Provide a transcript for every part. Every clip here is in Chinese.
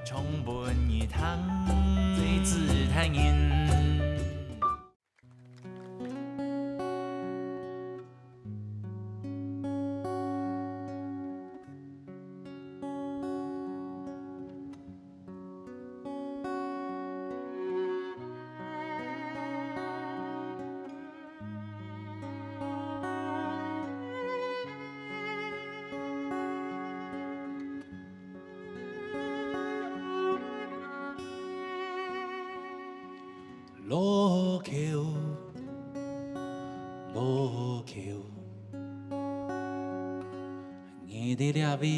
充滿熱騰，最自坦然。路橋，路橋，你的列位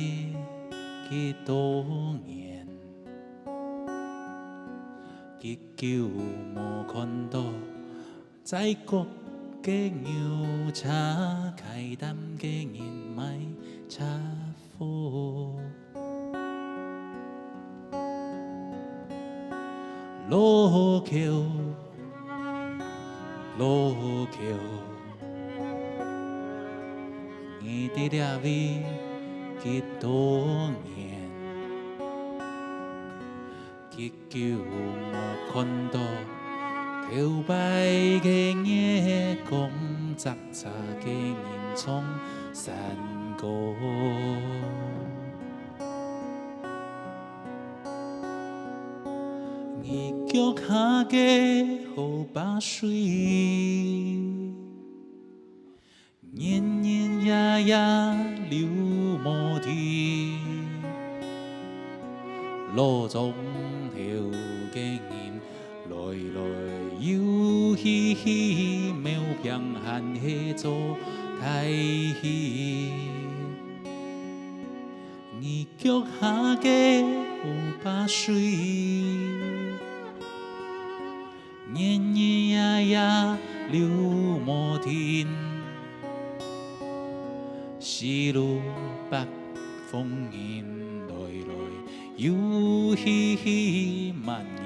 幾多年，結久無看到，在國嘅牛車開擔嘅人買茶貨。路橋，路橋，你的列位幾多年，結久無看到，頭擺嘅夜光雜雜嘅人從山過。你腳下嘅好把水，年年夜夜流無停，路中頭嘅人來來又去，沒有平衡去做太戲。你腳下嘅好把水，年年夜夜流無停，西路北風迎來來又去，萬年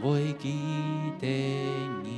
袂記得你。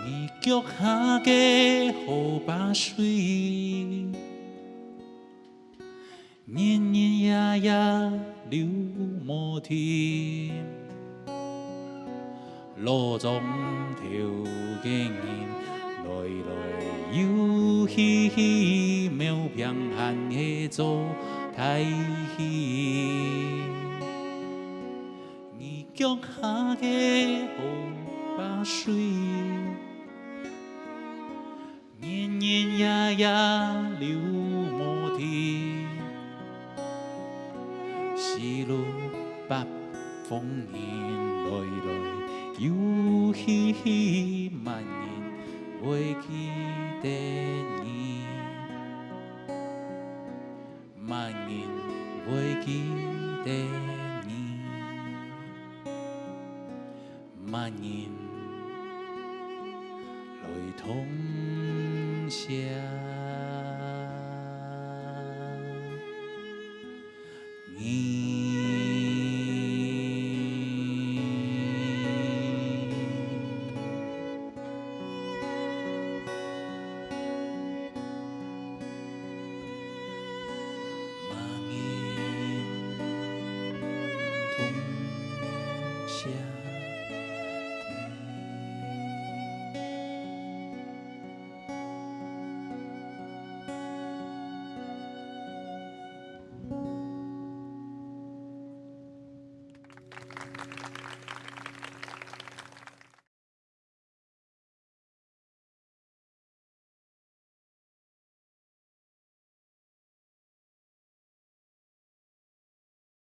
你腳下嘅好把水，年年夜夜流無停，路中頭嘅人來來又去，沒有平衡嘅做太戲。你腳下嘅好把水，年年夜夜流無停，西路北風迎來來又去，萬年袂記得你，萬年袂記得你，萬年來同鄉。你